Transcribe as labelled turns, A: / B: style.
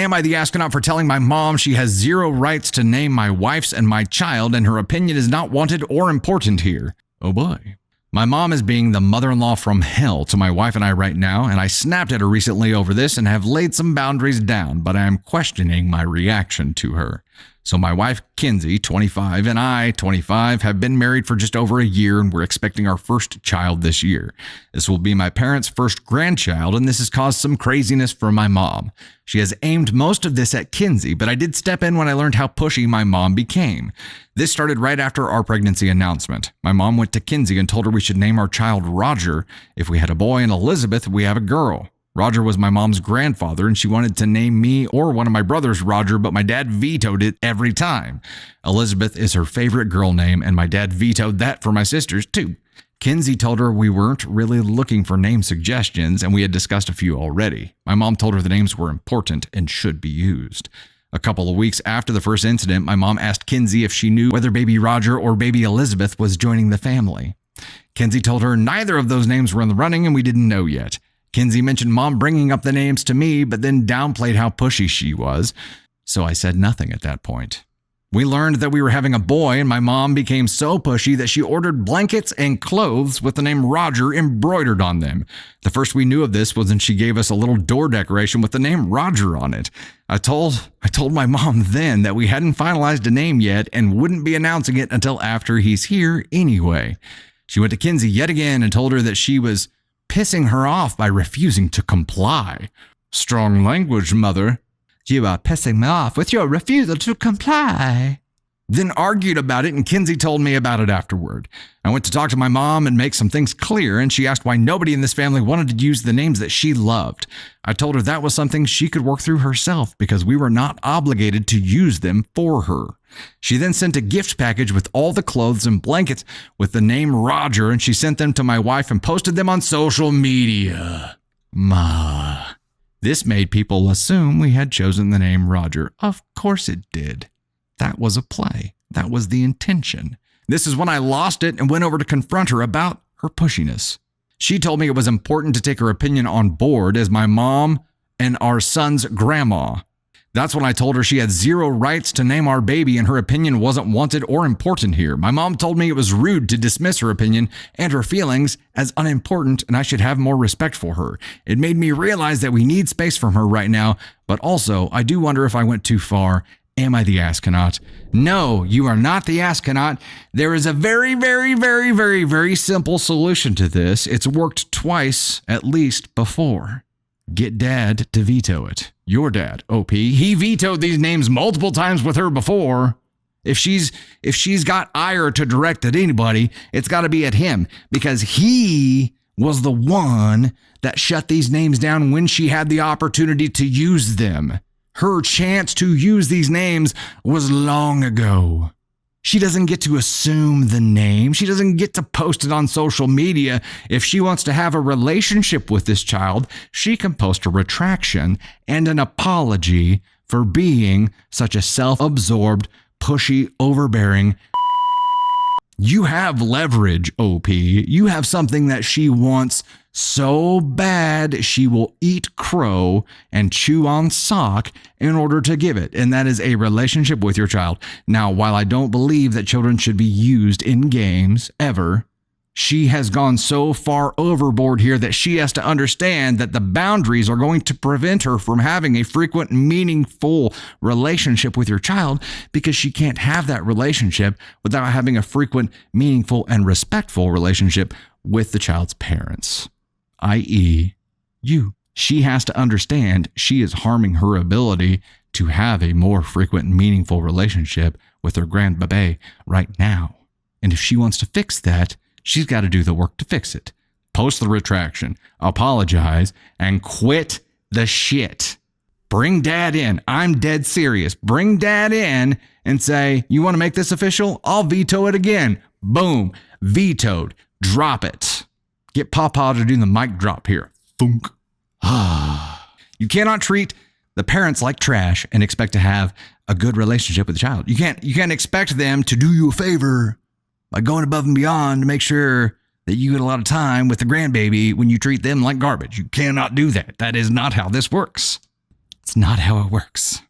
A: Am I the astronaut for telling my mom she has zero rights to name my wife's and my child, and her opinion is not wanted or important here? Oh boy. My mom is being the mother-in-law from hell to my wife and I right now, and I snapped at her recently over this and have laid some boundaries down, but I am questioning my reaction to her. So my wife, Kinsey, 25, and I, 25, have been married for just over a year, and we're expecting our first child this year. This will be my parents' first grandchild, and this has caused some craziness for my mom. She has aimed most of this at Kinsey, but I did step in when I learned how pushy my mom became. This started right after our pregnancy announcement. My mom went to Kinsey and told her we should name our child Roger. If we had a boy, and Elizabeth, we have a girl. Roger was my mom's grandfather, and she wanted to name me or one of my brothers Roger, but my dad vetoed it every time. Elizabeth is her favorite girl name, and my dad vetoed that for my sisters, too. Kinsey told her we weren't really looking for name suggestions, and we had discussed a few already. My mom told her the names were important and should be used. A couple of weeks after the first incident, my mom asked Kinsey if she knew whether baby Roger or baby Elizabeth was joining the family. Kinsey told her neither of those names were in the running, and we didn't know yet. Kinsey mentioned mom bringing up the names to me, but then downplayed how pushy she was, so I said nothing at that point. We learned that we were having a boy, and my mom became so pushy that she ordered blankets and clothes with the name Roger embroidered on them. The first we knew of this was when she gave us a little door decoration with the name Roger on it. I told my mom then that we hadn't finalized a name yet and wouldn't be announcing it until after he's here anyway. She went to Kinsey yet again and told her that she was pissing her off by refusing to comply. Strong language, mother. You are pissing me off with your refusal to comply. Then argued about it, and Kinsey told me about it afterward. I went to talk to my mom and make some things clear, and she asked why nobody in this family wanted to use the names that she loved. I told her that was something she could work through herself because we were not obligated to use them for her. She then sent a gift package with all the clothes and blankets with the name Roger, and she sent them to my wife and posted them on social media. Ma. This made people assume we had chosen the name Roger. Of course it did. That was a play. That was the intention. This is when I lost it and went over to confront her about her pushiness. She told me it was important to take her opinion on board as my mom and our son's grandma. That's when I told her she had zero rights to name our baby and her opinion wasn't wanted or important here. My mom told me it was rude to dismiss her opinion and her feelings as unimportant and I should have more respect for her. It made me realize that we need space from her right now, but also I do wonder if I went too far. Am I the astronaut? No, you are not the astronaut. There is a very, very, very, very, very simple solution to this. It's worked twice at least before. Get dad to veto it. Your dad, OP. He vetoed these names multiple times with her before. If she's got ire to direct at anybody, it's got to be at him because he was the one that shut these names down when she had the opportunity to use them. Her chance to use these names was long ago. She doesn't get to assume the name. She doesn't get to post it on social media. If she wants to have a relationship with this child, she can post a retraction and an apology for being such a self-absorbed, pushy, overbearing. You have leverage, OP. You have something that she wants so bad she will eat crow and chew on sock in order to give it, and that is a relationship with your child. Now, while I don't believe that children should be used in games ever, she has gone so far overboard here that she has to understand that the boundaries are going to prevent her from having a frequent, meaningful relationship with your child because she can't have that relationship without having a frequent, meaningful, and respectful relationship with the child's parents, i.e., you. She has to understand she is harming her ability to have a more frequent, meaningful relationship with her grandbaby right now. And if she wants to fix that, she's got to do the work to fix it. Post the retraction, apologize, and quit the shit. Bring dad in. I'm dead serious. Bring dad in and say, you want to make this official? I'll veto it again. Boom. Vetoed. Drop it. Get Papa to do the mic drop here. Thunk. You cannot treat the parents like trash and expect to have a good relationship with the child. You can't expect them to do you a favor by going above and beyond to make sure that you get a lot of time with the grandbaby when you treat them like garbage. You cannot do that. That is not how this works. It's not how it works.